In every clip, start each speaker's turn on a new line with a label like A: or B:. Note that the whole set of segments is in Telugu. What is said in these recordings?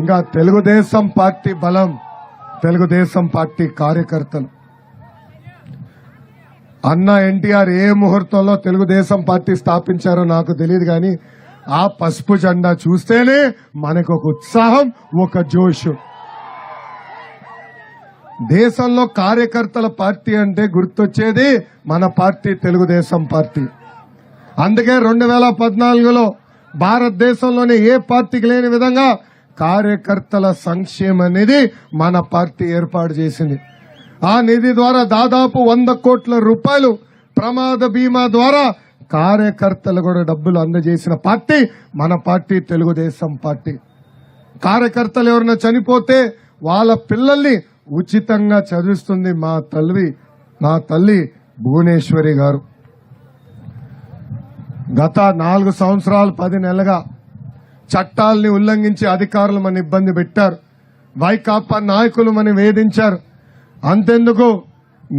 A: ఇంకా తెలుగుదేశం పార్టీ బలం, తెలుగుదేశం పార్టీ కార్యకర్తలు. అన్న ఎన్టీఆర్ ఏ ముహూర్తంలో తెలుగుదేశం పార్టీ స్థాపించారో నాకు తెలియదు, కానీ ఆ పసుపు జెండా చూస్తేనే మనకు ఒక ఉత్సాహం, ఒక జోషు. దేశంలో కార్యకర్తల పార్టీ అంటే గుర్తొచ్చేది మన పార్టీ తెలుగుదేశం పార్టీ. అందుకే 2014లో భారతదేశంలోనే ఏ పార్టీకి లేని విధంగా కార్యకర్తల సంక్షేమం అనేది మన పార్టీ ఏర్పాటు చేసింది. ఆ నిధి ద్వారా దాదాపు 100 కోట్ల రూపాయలు ప్రమాద బీమా ద్వారా కార్యకర్తలు కూడా డబ్బులు అందజేసిన పార్టీ మన పార్టీ తెలుగుదేశం పార్టీ. కార్యకర్తలు ఎవరైనా చనిపోతే వాళ్ళ పిల్లల్ని ఉచితంగా చదివిస్తుంది మా తల్లి భువనేశ్వరి గారు. గత 4 సంవత్సరాలు 10 నెలలుగా చట్టాలని ఉల్లంఘించి అధికారులు మన ఇబ్బంది పెట్టారు. వైకాపా నాయకులు మన వేధించారు. అంతెందుకు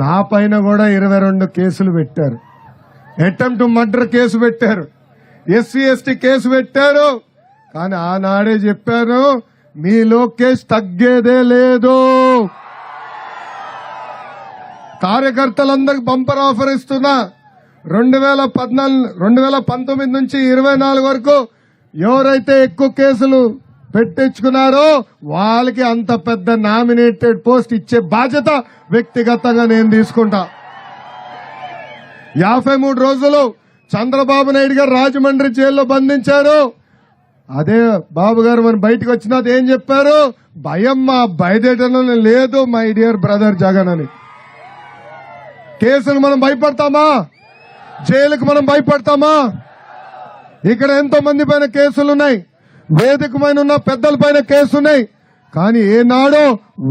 A: నా పైన కూడా 22 కేసులు పెట్టారు. అటెంప్ట్ మర్డర్ కేసు పెట్టారు, ఎస్సీ ఎస్టీ కేసు పెట్టారు. కానీ ఆనాడే చెప్పాను, మీ లోకేష్ తగ్గేదే లేదు. కార్యకర్తలందరికి బంపర్ ఆఫర్ ఇస్తున్నా. 2019 నుంచి 24 వరకు ఎవరైతే ఎక్కువ కేసులు పెట్టించుకున్నారో వాళ్ళకి అంత పెద్ద నామినేటెడ్ పోస్ట్ ఇచ్చే బాధ్యత వ్యక్తిగతంగా నేను తీసుకుంటా. 53 రోజులు చంద్రబాబు నాయుడు గారు రాజమండ్రి జైల్లో బంధించారు. అదే బాబు గారు మనం బయటకు వచ్చినది ఏం చెప్పారు? భయం మా బయటం లేదు మై డియర్ బ్రదర్ జగన్ అని. కేసులు మనం భయపడతామా? జైలుకు మనం భయపడతామా? ఇక్కడ ఎంతో మంది పైన కేసులున్నాయి, వేదిక పైన ఉన్న పెద్దల పైన కేసులున్నాయి. కానీ ఏనాడో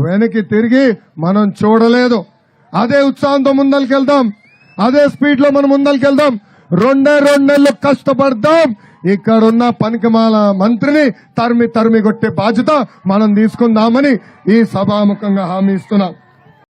A: వెనక్కి తిరిగి మనం చూడలేదు. అదే ఉత్సాహంతో ముందరికెళ్దాం, అదే స్పీడ్ లో మనం ముందరికెళ్దాం. 2 నెలలు కష్టపడదాం. ఇక్కడున్న పనికిమాల మంత్రిని తరిమి కొట్టే బాధ్యత మనం తీసుకుందామని ఈ సభాముఖంగా హామీ ఇస్తున్నాం.